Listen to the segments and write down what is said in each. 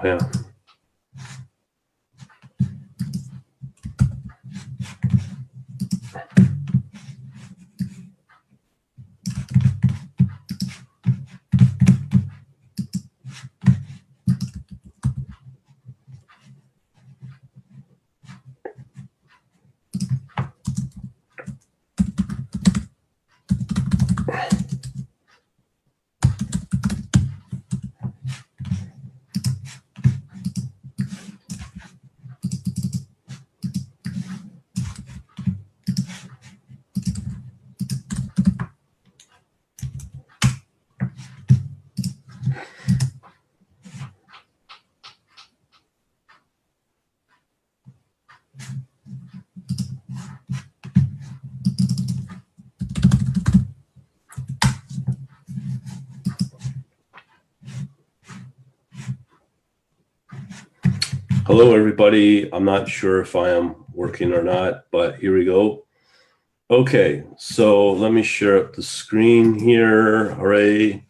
yeah. Hello, everybody. I'm not sure if I am working or not, but here we go. Okay, so let me share up the screen here. Hooray.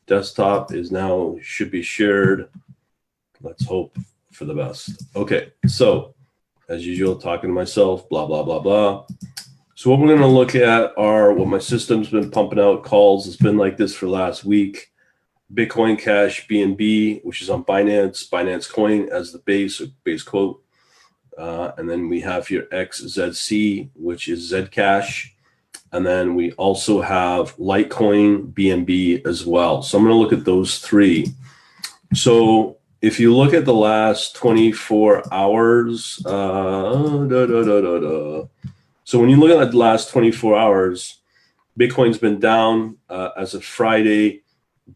Desktop is now, should be shared. Let's hope for the best. Okay, so as usual, talking to myself, blah, blah, blah, blah. So what we're going to look at are what my system's been pumping out calls. It's been like this for last week. Bitcoin Cash BNB, which is on Binance, Binance Coin as the base or base quote. And then we have here XZC, which is Zcash. And then we also have Litecoin BNB as well. So I'm going to look at those three. So if you look at the last 24 hours, so when you look at the last 24 hours, Bitcoin's been down as of Friday.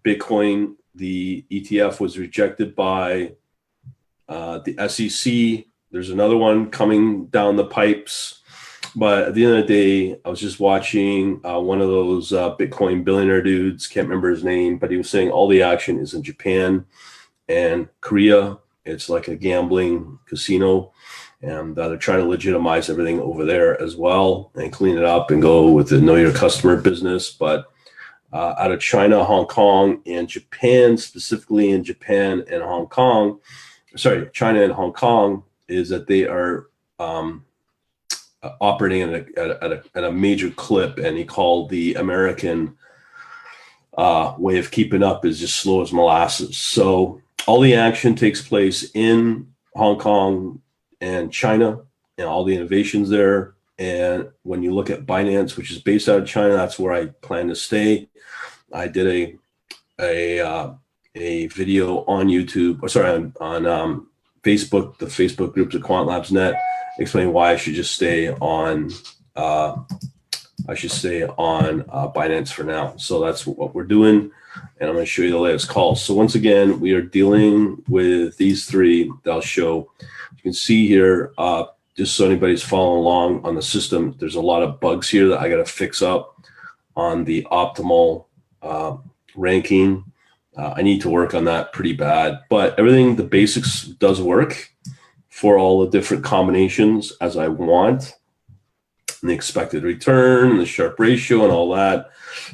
Bitcoin, the ETF was rejected by the SEC. There's another one coming down the pipes. But at the end of the day, I was just watching one of those Bitcoin billionaire dudes, can't remember his name, but he was saying all the action is in Japan and Korea. It's like a gambling casino. And they're trying to legitimize everything over there as well and clean it up and go with the know your customer business. But out of China, Hong Kong, and Japan, specifically in Japan and Hong Kong, sorry, China and Hong Kong, is that they are operating at a major clip, and he called the American way of keeping up is just slow as molasses. So all the action takes place in Hong Kong and China, and all the innovations there. And when you look at Binance, which is based out of China, that's where I plan to stay. I did a video on YouTube, or sorry, on Facebook, the Facebook groups at Quant Labs Net, explaining why I should just stay on. Binance for now. So that's what we're doing, and I'm going to show you the latest calls. So once again, we are dealing with these three that I'll show. You can see here, just so anybody's following along on the system, there's a lot of bugs here that I got to fix up on the optimal ranking. I need to work on that pretty bad, but everything, the basics does work for all the different combinations as I want, and the expected return, and the Sharpe ratio, and all that,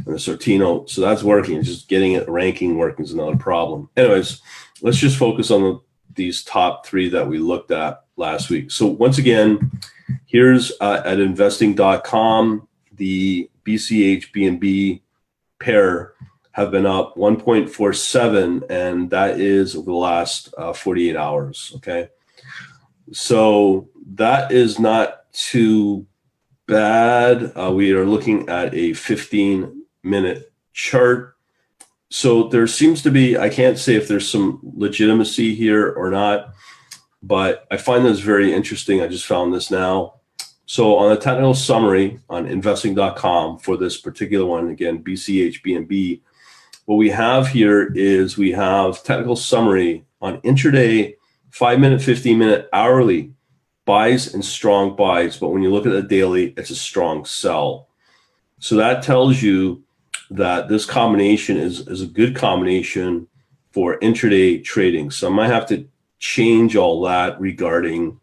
and the Sortino. So that's working. Just getting it ranking working is another problem. Anyways, let's just focus on these top three that we looked at last week. So once again, here's at investing.com, the BCH BNB pair have been up 1.47, and that is over the last 48 hours. Okay, so that is not too bad. We are looking at a 15-minute chart. So there seems to be, I can't say if there's some legitimacy here or not, but I find this very interesting. I just found this now. So on the technical summary on investing.com for this particular one, again, BCH BNB, what we have here is we have technical summary on intraday, 5-minute, 15-minute, hourly buys and strong buys. But when you look at the daily, it's a strong sell. So that tells you that this combination is a good combination for intraday trading. So I might have to change all that regarding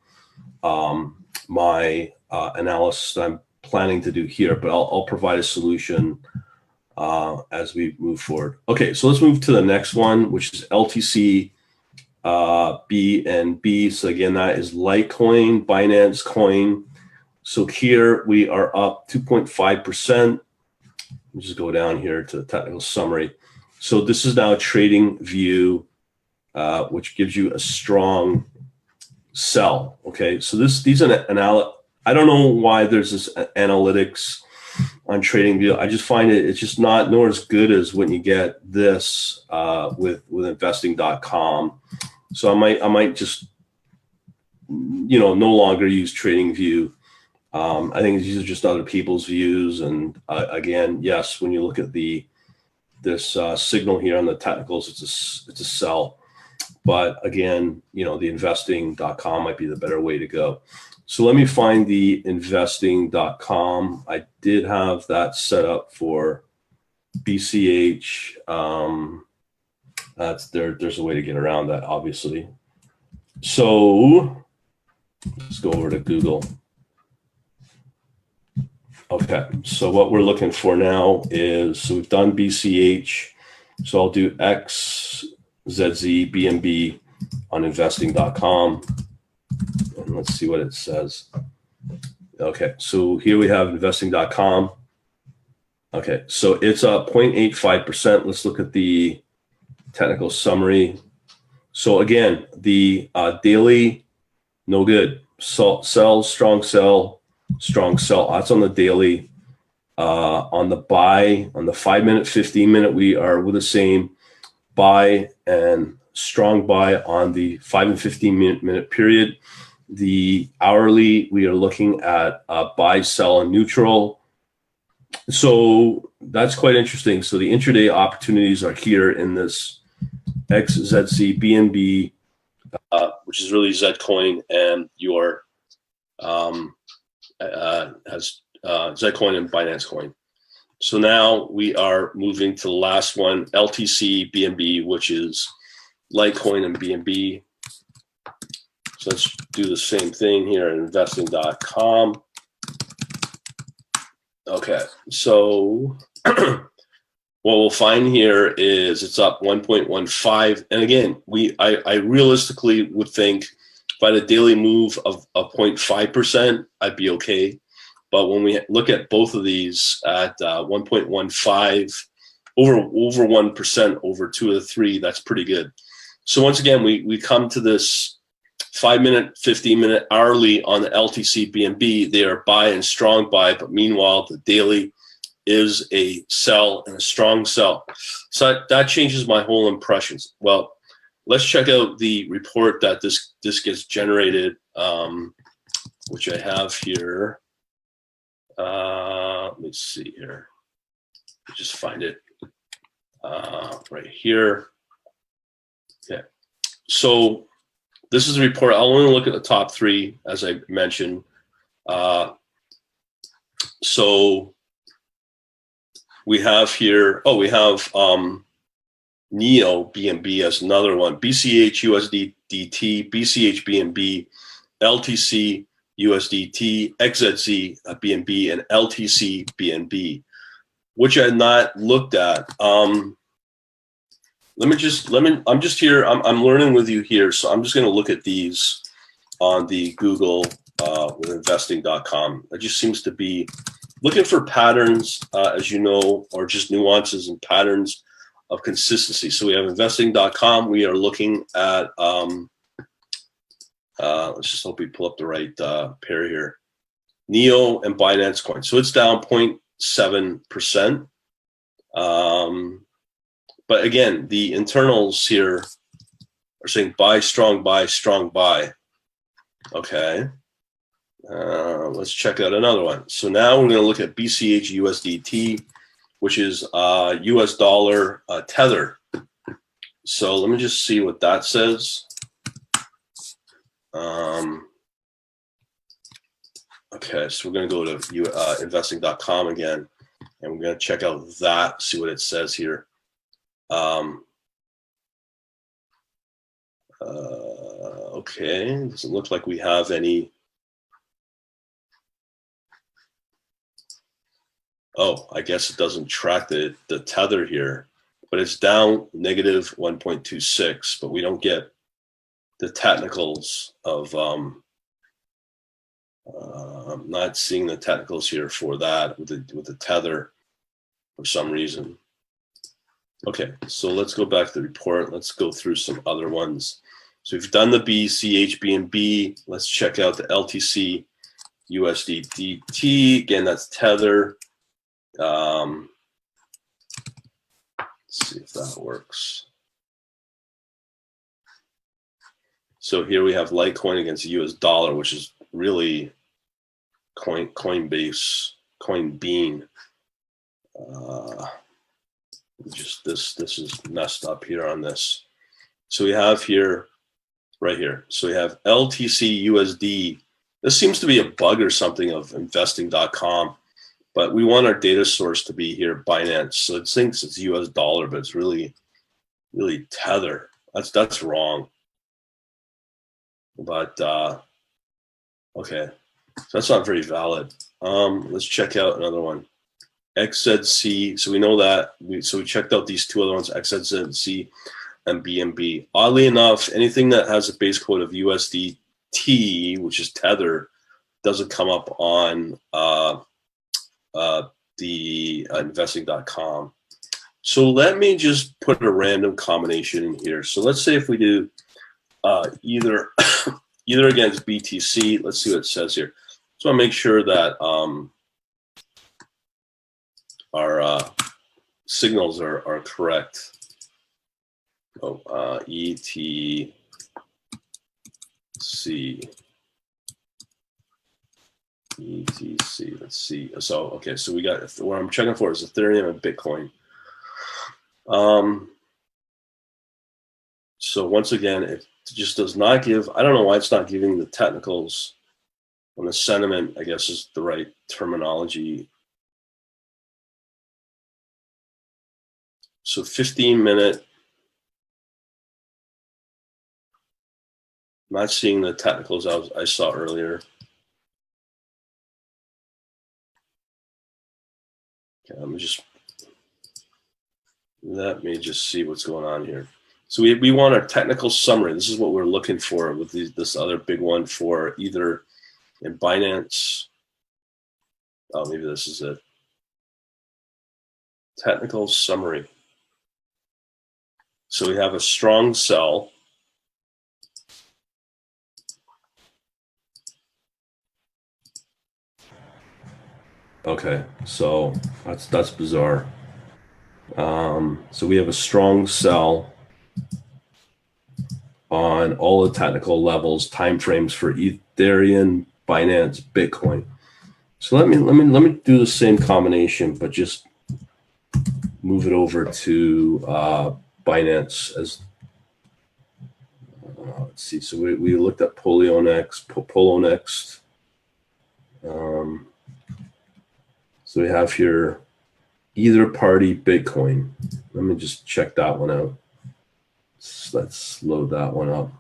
my analysis that I'm planning to do here, but I'll provide a solution as we move forward. Okay, so let's move to the next one, which is LTC BNB. So again, that is Litecoin, Binance Coin. So here we are up 2.5%. Let's just go down here to the technical summary. So this is now trading view, which gives you a strong sell. Okay, so these are I don't know why there's this analytics on TradingView. I just find it's just nor as good as when you get this with investing.com. So I might just no longer use TradingView. I think these are just other people's views. And again, yes, when you look at this signal here on the technicals, it's a sell. But again, the investing.com might be the better way to go. So let me find the investing.com. I did have that set up for BCH. There's a way to get around that, obviously. So let's go over to Google. Okay, so what we're looking for now is, so we've done BCH. So I'll do XZZ BNB on investing.com. And let's see what it says. Okay, so here we have investing.com. Okay, so it's up 0.85%. Let's look at the technical summary. So again, the daily, no good. Sell, strong sell, strong sell. That's on the daily. On the buy, on the 5-minute, 15-minute, we are with the same buy and strong buy on the 5 and 15-minute period. The hourly, we are looking at buy, sell, and neutral. So that's quite interesting. So the intraday opportunities are here in this XZC BNB, which is really Zcoin, and your has Zcoin and Binance Coin. So now we are moving to the last one, LTC BNB, which is Litecoin and BNB. So let's do the same thing here at investing.com. Okay, so what we'll find here is it's up 1.15. And again, I realistically would think if I had a daily move of 0.5%, I'd be okay. But when we look at both of these at 1.15, over 1% over 2 of the 3, that's pretty good. So once again, we come to this 5-minute, 15-minute, hourly on the LTC BNB. They are buy and strong buy, but meanwhile, the daily is a sell and a strong sell. So that changes my whole impressions. Well, let's check out the report that this gets generated, which I have here. Let me see here. Just find it right here. Okay. So this is a report. I'll only look at the top 3, as I mentioned. So we have here, we have Neo BNB as another one, BCH USDT, BCH BNB, LTC USDT, XZC BNB, and LTC BNB, which I had not looked at. I'm just here, I'm learning with you here, so I'm just going to look at these on the Google with investing.com. It just seems to be looking for patterns, as you know, or just nuances and patterns of consistency. So we have investing.com. We are looking at, let's just hope we pull up the right pair here, Neo and Binance Coin. So it's down 0.7%. But again, the internals here are saying buy, strong buy, strong buy. Okay. Let's check out another one. So now we're going to look at BCH USDT, which is US dollar tether. So let me just see what that says. Okay, so we're going to go to investing.com again, and we're going to check out that, see what it says here. Okay, doesn't look like we have any. Oh, I guess it doesn't track the tether here, but it's down negative 1.26, but we don't get the technicals of, I'm not seeing the technicals here for that with the tether for some reason. Okay, so let's go back to the report. Let's go through some other ones. So we've done the BCH BNB. Let's check out the LTC USDT. Again, that's tether. Let's see if that works. So here we have Litecoin against the US dollar, which is really Coinbase, Coinbean. Just this is messed up here on this. So we have here, right here. So we have LTC USD. This seems to be a bug or something of investing.com, but we want our data source to be here, Binance. So it thinks it's US dollar, but it's really tether. That's wrong. But okay, so that's not very valid. Let's check out another one. XZC. So we know that. So we checked out these two other ones, XZC and BNB. Oddly enough, anything that has a base code of USDT, which is tether, doesn't come up on the investing.com. So let me just put a random combination in here. So let's say if we do either against BTC, let's see what it says here. So I make sure that our signals are correct. Oh, ETC. Let's see. So okay, so we got what I'm checking for is Ethereum and Bitcoin. So once again, it just does not give. I don't know why it's not giving the technicals on the sentiment. I guess is the right terminology. So 15-minute. I'm not seeing the technicals I saw earlier. Okay, let me just see what's going on here. So we want our technical summary. This is what we're looking for with this other big one for either in Binance. Oh, maybe this is it. Technical summary. So we have a strong sell. Okay, so that's bizarre. So we have a strong sell on all the technical levels, timeframes for Ethereum, Binance, Bitcoin. So let me do the same combination, but just move it over to Binance as. Let's see. So we looked at Polo next. So we have here either party Bitcoin. Let me just check that one out. Let's load that one up.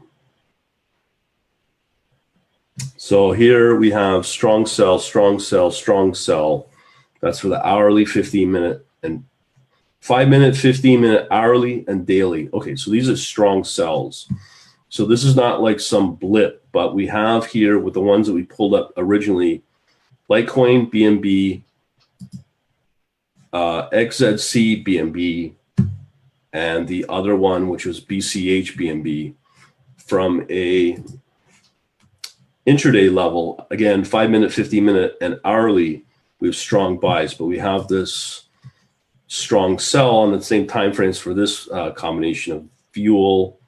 So here we have strong sell, strong sell, strong sell. That's for the hourly, 15-minute, and 5-minute, 15-minute, hourly, and daily. Okay, so these are strong sells. So this is not like some blip, but we have here with the ones that we pulled up originally, Litecoin, BNB, XZC, BNB, and the other one, which was BCH, BNB, from a intraday level. Again, 5-minute, 15-minute, and hourly, we have strong buys, but we have this strong sell on the same time frames for this combination of fuel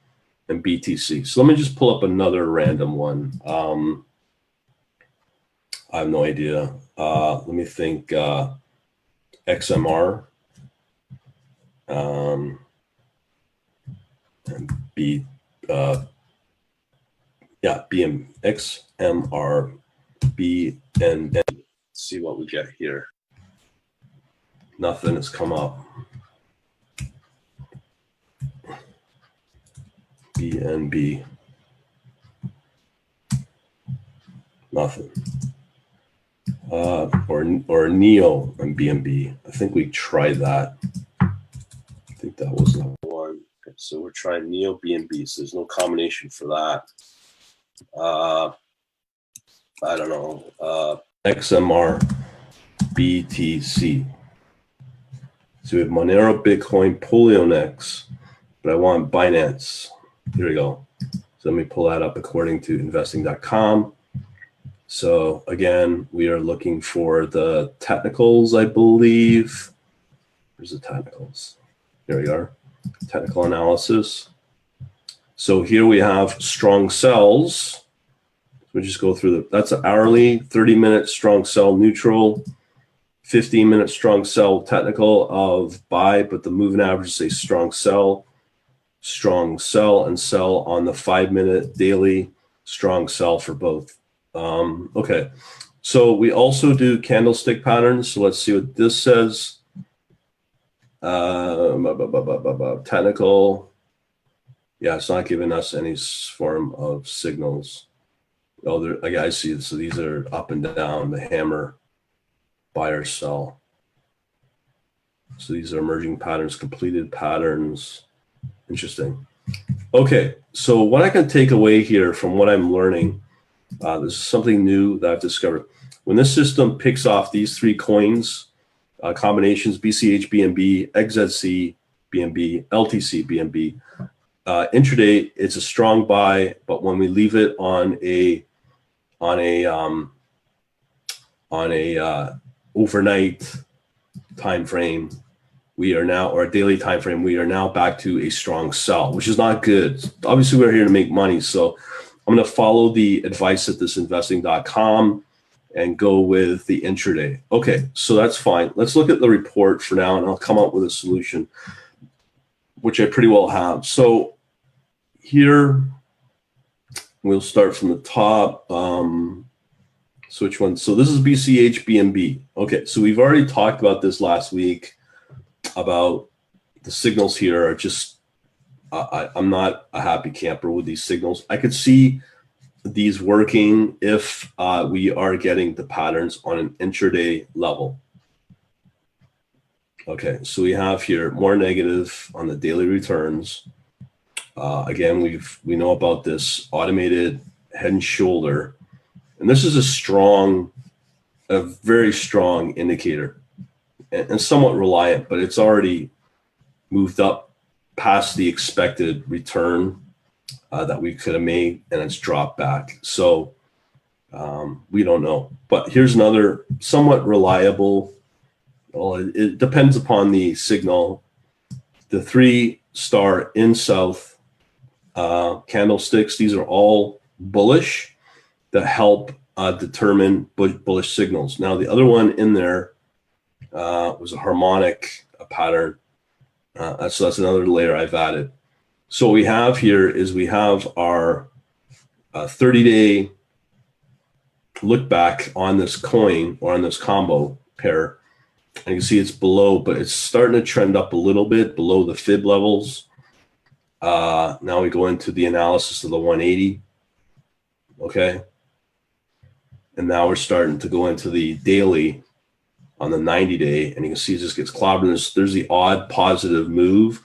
and BTC. So let me just pull up another random one. I have no idea. Let me think. XMR and XMR BNB. See what we get here. Nothing has come up. BNB. Nothing. Or Neo and BNB. I think we tried that. I think that was the one. So we're trying Neo BNB. So there's no combination for that. I don't know. XMR BTC. So we have Monero, Bitcoin, Polionex, but I want Binance. Here we go. So let me pull that up according to investing.com. So again, we are looking for the technicals, I believe. Where's the technicals? Here we are. Technical analysis. So here we have strong sells. We just go through that's an hourly, 30-minute strong sell neutral, 15-minute strong sell technical of buy, but the moving average is a strong sell, and sell on the 5-minute daily, strong sell for both. Okay, so we also do candlestick patterns. So let's see what this says. Technical. Yeah, it's not giving us any form of signals. Oh, I see. So these are up and down, the hammer, buy or sell. So these are emerging patterns, completed patterns. Interesting. Okay, so what I can take away here from what I'm learning, this is something new that I've discovered. When this system picks off these three coins, combinations, BCH, BNB, XZC, BNB, LTC, BNB, intraday, it's a strong buy, but when we leave it on a overnight time frame, we are now, or a daily time frame, we are now back to a strong sell, which is not good. Obviously, we're here to make money, so I'm going to follow the advice at thisinvesting.com and go with the intraday. Okay, so that's fine. Let's look at the report for now, and I'll come up with a solution, which I pretty well have. So here, we'll start from the top. So which one? So this is BCH BNB. Okay, so we've already talked about this last week about the signals here are just, I'm not a happy camper with these signals. I could see these working if we are getting the patterns on an intraday level. Okay, so we have here more negative on the daily returns. Again, we know about this automated head and shoulder. And this is a very strong indicator and somewhat reliant, but it's already moved up past the expected return that we could have made, and it's dropped back. So we don't know. But here's another somewhat reliable. Well, it depends upon the signal. The 3-star in south candlesticks, these are all bullish that help determine bullish signals. Now, the other one in there was a harmonic pattern. So that's another layer I've added. So what we have here is we have our 30-day look back on this coin or on this combo pair. And you can see it's below, but it's starting to trend up a little bit below the fib levels. Now we go into the analysis of the 180. Okay. And now we're starting to go into the daily on the 90-day, and you can see it just gets clobbered. There's the odd positive move.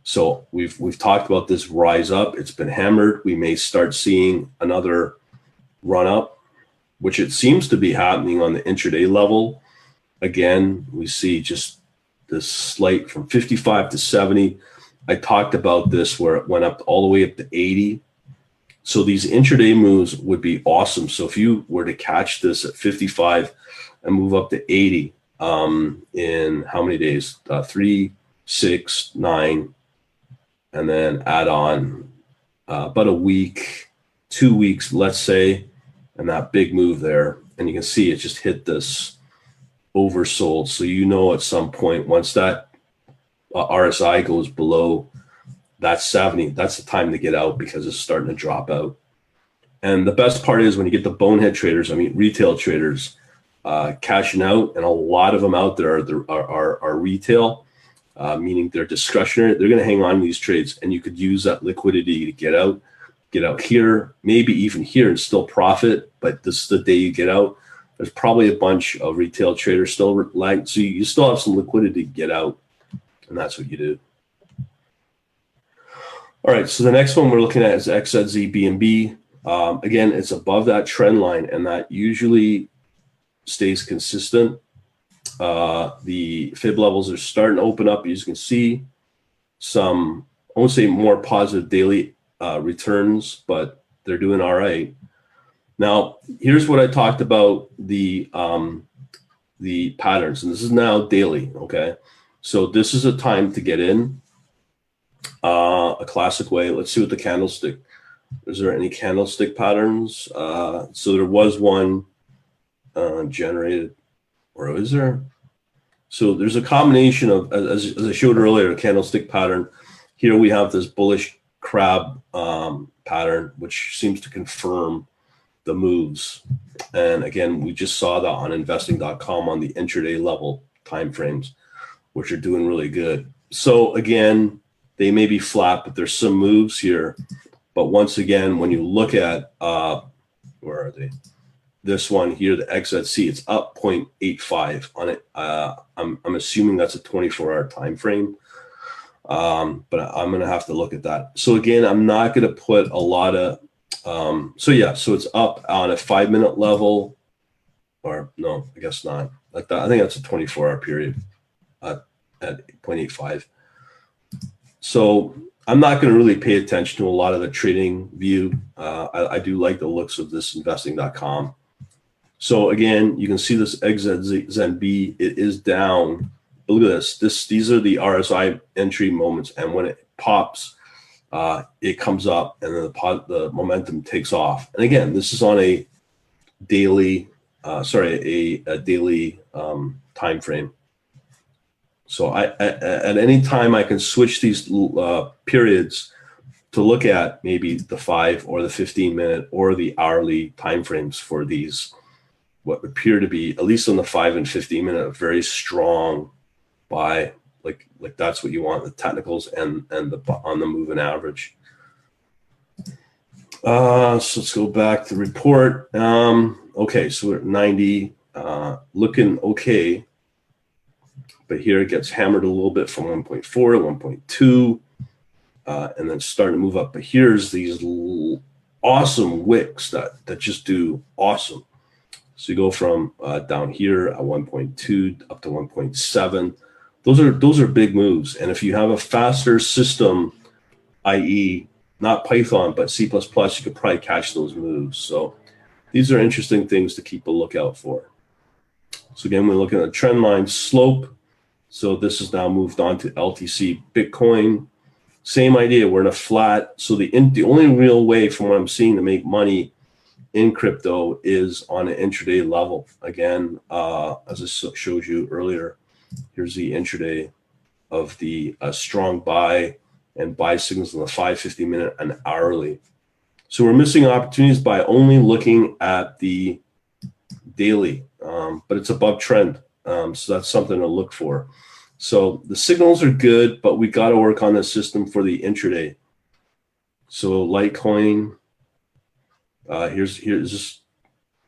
So we've talked about this rise up. It's been hammered. We may start seeing another run up, which it seems to be happening on the intraday level. Again, we see just this slight from 55 to 70. I talked about this where it went up all the way up to 80. So these intraday moves would be awesome. So if you were to catch this at 55 and move up to 80 in how many days? 3, 6, 9, and then add on about a week, 2 weeks, let's say, and that big move there. And you can see it just hit this oversold. So you know at some point, once that RSI goes below that 70, that's the time to get out because it's starting to drop out. And the best part is when you get the bonehead traders, I mean retail traders, cashing out, and a lot of them out there are retail, meaning they're discretionary. They're going to hang on to these trades, and you could use that liquidity to get out here, maybe even here and still profit. But this is the day you get out. There's probably a bunch of retail traders still lagging, so you still have some liquidity to get out, and that's what you do. All right, so the next one we're looking at is XZZ BNB. Again, it's above that trend line, and that usually stays consistent. The fib levels are starting to open up. As you can see, some, I won't say more positive daily returns, but they're doing all right. Now, here's what I talked about the patterns, and this is now daily, okay? So this is a time to get in a classic way. Let's see what the candlestick, is there any candlestick patterns? So there was one generated, or is there? So there's a combination of, as I showed earlier, a candlestick pattern. Here we have this bullish crab pattern, which seems to confirm the moves. And again, we just saw that on investing.com on the intraday level timeframes, which are doing really good. So again, they may be flat, but there's some moves here. But once again, when you look at, where are they? This one here, the XZC, it's up 0.85 on it. I'm assuming that's a 24-hour time frame, but I'm going to have to look at that. So again, I'm not going to put a lot of, so yeah, so it's up on a 5-minute level, or no, I guess not. Like that, I think that's a 24-hour period at 0.85. So I'm not going to really pay attention to a lot of the trading view. I do like the looks of this investing.com. So again, you can see this XZNB, it is down. But look at this. These are the RSI entry moments, and when it pops, it comes up, and then the momentum takes off. And again, this is on a daily, a daily time frame. So at any time, I can switch these periods to look at maybe the 5 or the 15-minute or the hourly timeframes for these, what appear to be, at least on the 5 and 15-minute, a very strong buy. Like that's what you want, the technicals and the on the moving average. So let's go back to the report. Okay, so we're at 90, looking okay. But here it gets hammered a little bit from 1.4 to 1.2, and then starting to move up. But here's these awesome wicks that just do awesome. So you go from down here at 1.2 up to 1.7. Those are big moves. And if you have a faster system, i.e. not Python, but C++, you could probably catch those moves. So these are interesting things to keep a lookout for. So again, we're looking at a trend line slope. So this has now moved on to LTC Bitcoin. Same idea, we're in a flat. So the only real way from what I'm seeing to make money in crypto is on an intraday level. Again, as I showed you earlier, here's the intraday of the strong buy and buy signals in the 5, 50-minute and hourly. So we're missing opportunities by only looking at the daily, but it's above trend. So that's something to look for. So the signals are good, but we got to work on the system for the intraday. So Litecoin, here's this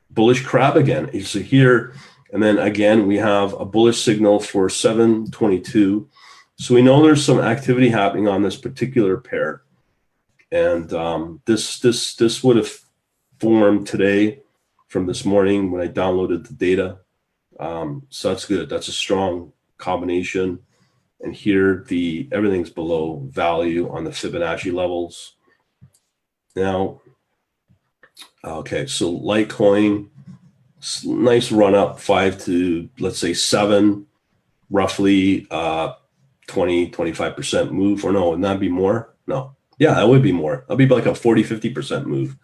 bullish crab again. So here, and then again, we have a bullish signal for 722. So we know there's some activity happening on this particular pair. And this would have formed today from this morning when I downloaded the data. So that's good. That's a strong combination. And here everything's below value on the Fibonacci levels. Now, okay, so Litecoin, nice run up 5 to, let's say 7, roughly 20-25% move. Or no, wouldn't that be more? No. Yeah, that would be more. That'd be like a 40-50% move.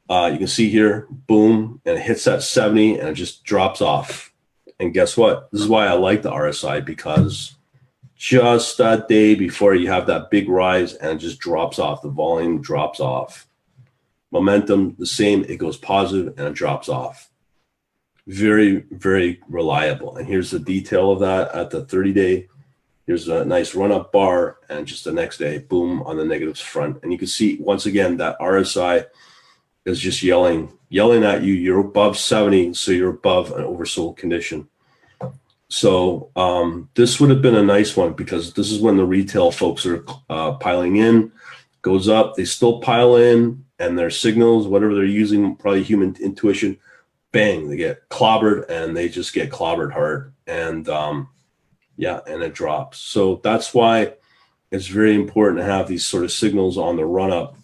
You can see here, boom, and it hits that 70 and it just drops off. And guess what? This is why I like the RSI, because just that day before you have that big rise and it just drops off, the volume drops off. Momentum, the same, it goes positive and it drops off. Very, very reliable. And here's the detail of that at the 30-day. Here's a nice run-up bar, and just the next day, boom, on the negatives front. And you can see, once again, that RSI is just yelling at you. You're above 70, so you're above an oversold condition. So this would have been a nice one because this is when the retail folks are piling in, goes up, they still pile in, and their signals, whatever they're using, probably human intuition, bang, they get clobbered, and they just get clobbered hard. And yeah, and it drops. So that's why it's very important to have these sort of signals on the run up.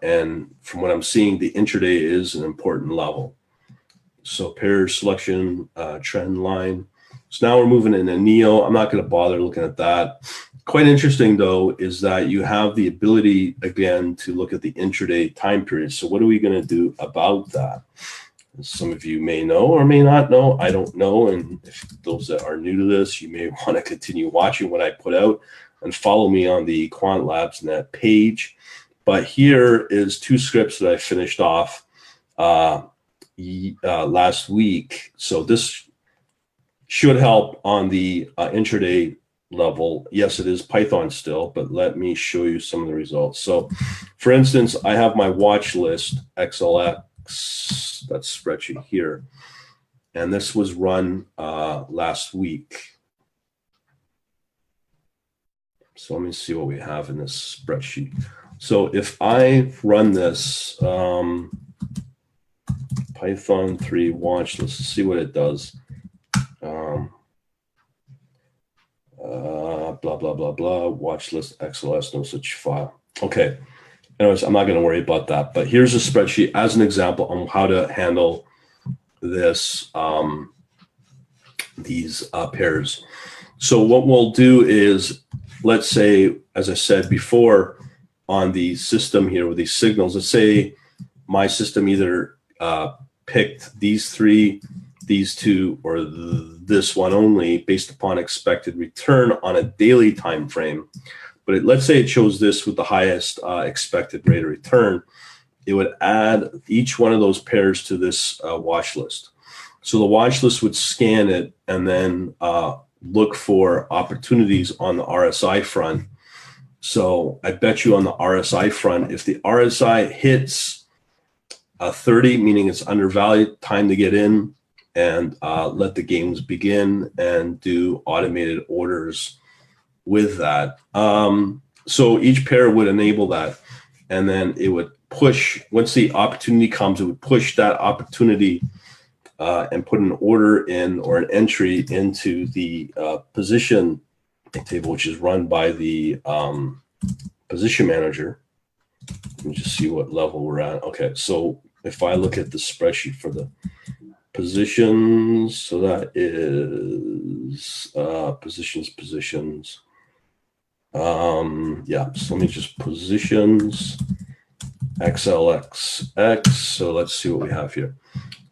And from what I'm seeing, the intraday is an important level. So pair selection, trend line. So now we're moving into Neo. I'm not going to bother looking at that. Quite interesting, though, is that you have the ability, again, to look at the intraday time period. So what are we going to do about that? Some of you may know or may not know. I don't know. And if those that are new to this, you may want to continue watching what I put out and follow me on the Quant Labs Net page. But here is 2 scripts that I finished off last week. So this should help on the intraday level. Yes, it is Python still, but let me show you some of the results. So for instance, I have my watch list XLX, that spreadsheet here, and this was run last week. So let me see what we have in this spreadsheet. So if I run this Python 3 watch list, let's see what it does. Blah, blah, blah, blah, watch list XLS, no such file. Okay. Anyways, I'm not going to worry about that, but here's a spreadsheet as an example on how to handle this, these pairs. So what we'll do is, let's say, as I said before, on the system here with these signals, let's say my system either picked these 3, these 2, or this one only based upon expected return on a daily time frame. But let's say it chose this with the highest expected rate of return. It would add each one of those pairs to this watch list. So the watch list would scan it and then look for opportunities on the RSI front. So I bet you on the RSI front, if the RSI hits 30, meaning it's undervalued, time to get in and let the games begin and do automated orders with that. So each pair would enable that, and then it would push, once the opportunity comes, it would push that opportunity and put an order in or an entry into the position table, which is run by the position manager. Let me just see what level we're at. Okay, so if I look at the spreadsheet for the positions, so that is positions. Yeah, so let me just positions XLXX. So let's see what we have here.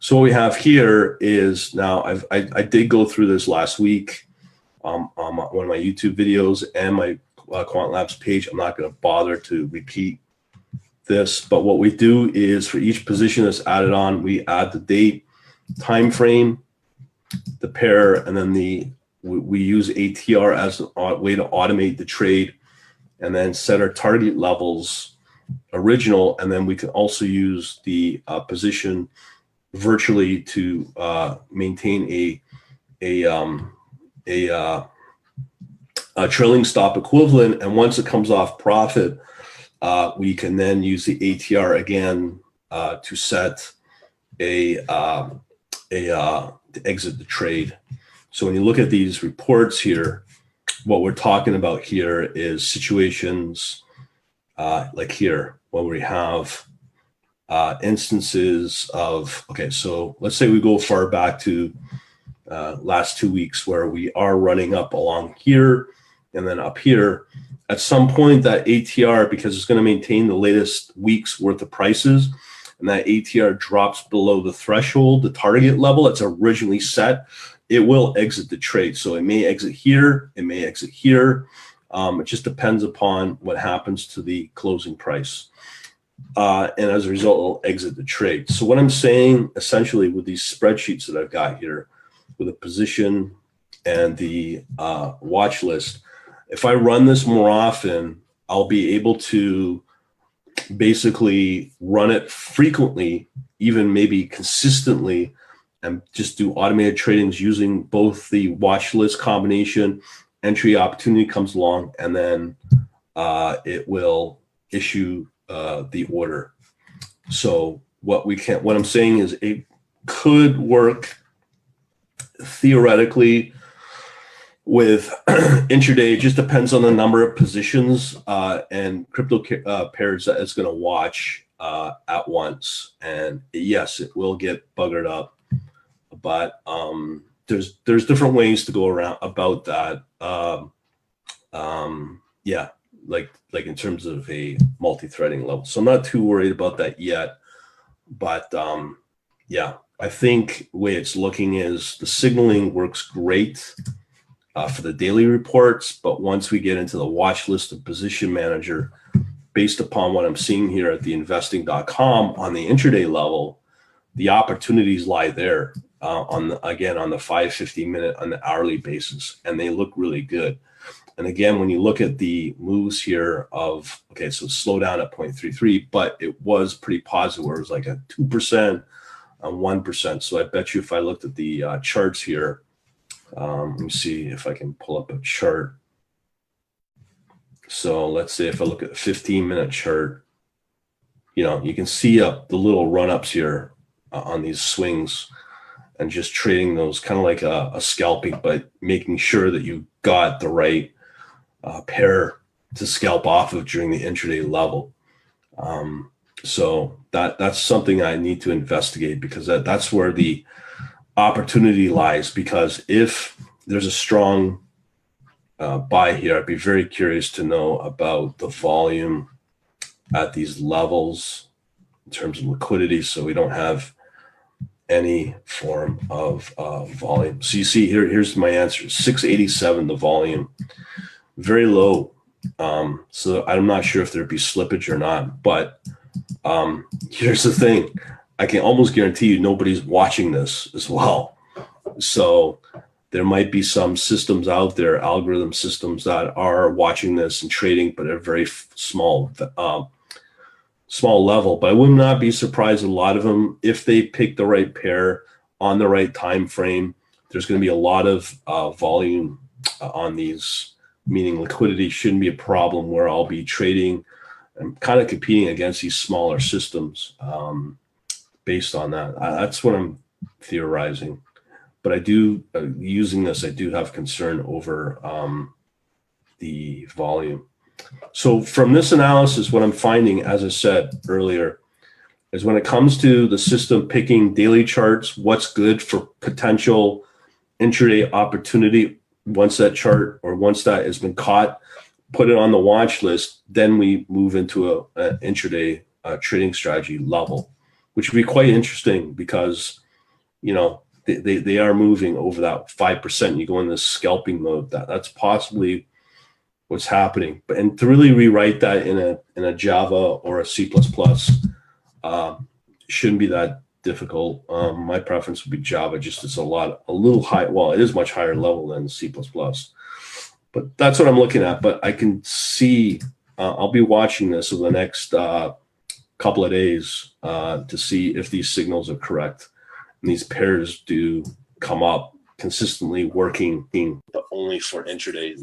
So what we have here is, now I did go through this last week on one of my YouTube videos and my Quant Labs page. I'm not going to bother to repeat this, but what we do is for each position that's added on, we add the date, time frame, the pair, and then we use ATR as a way to automate the trade, and then set our target levels original, and then we can also use the position virtually to maintain a trailing stop equivalent. And once it comes off profit, we can then use the ATR again to set to exit the trade. So when you look at these reports here, what we're talking about here is situations like here, where we have instances of, okay, so let's say we go far back to last 2 weeks where we are running up along here and then up here. At some point, that ATR, because it's going to maintain the latest week's worth of prices, and that ATR drops below the threshold, the target level that's originally set, it will exit the trade. So it may exit here, it may exit here. It just depends upon what happens to the closing price. And as a result, it'll exit the trade. So what I'm saying essentially with these spreadsheets that I've got here, with a position and the watch list, if I run this more often, I'll be able to basically run it frequently, even maybe consistently, and just do automated tradings using both the watch list combination. Entry opportunity comes along, and then it will issue the order. So what I'm saying is it could work theoretically with intraday. It just depends on the number of positions and crypto pairs that it's going to watch at once. And yes, it will get buggered up, but there's different ways to go around about that. Yeah, like in terms of a multi-threading level. So I'm not too worried about that yet, but yeah, I think the way it's looking is the signaling works great for the daily reports, but once we get into the watch list of position manager, based upon what I'm seeing here at the investing.com on the intraday level, the opportunities lie there on the 5, 15 minute, on the hourly basis, and they look really good. And again, when you look at the moves here of, okay, so slow down at 0.33, but it was pretty positive where it was like a 2% and 1%. So I bet you if I looked at the charts here, let me see if I can pull up a chart. So let's say if I look at the 15-minute chart, you can see the little run-ups here on these swings, and just trading those kind of like a scalping, but making sure that you got the right pair to scalp off of during the intraday level. So that's something I need to investigate, because that's where the opportunity lies. Because if there's a strong buy here, I'd be very curious to know about the volume at these levels in terms of liquidity, so we don't have any form of volume. So you see here's my answer: 687, the volume, very low. So I'm not sure if there'd be slippage or not, but here's the thing: I can almost guarantee you nobody's watching this as well. So there might be some systems out there, algorithm systems, that are watching this and trading, but at a very small level. But I would not be surprised, a lot of them, if they pick the right pair on the right time frame, there's going to be a lot of volume on these, meaning liquidity shouldn't be a problem, where I'll be trading and kind of competing against these smaller systems based on that. That's what I'm theorizing. But I do, using this, I do have concern over the volume. So from this analysis, what I'm finding, as I said earlier, is when it comes to the system picking daily charts, what's good for potential intraday opportunity, once that chart, or once that has been caught, put it on the watch list, then we move into an intraday trading strategy level, which would be quite interesting, because they are moving over that 5%. You go in this scalping mode. That's possibly what's happening. And to really rewrite that in a Java or a C++, shouldn't be that difficult. My preference would be Java. Just it's a little high. Well, it is much higher level than C++. But that's what I'm looking at. But I can see I'll be watching this over the next couple of days to see if these signals are correct. And these pairs do come up consistently working, but only for intraday.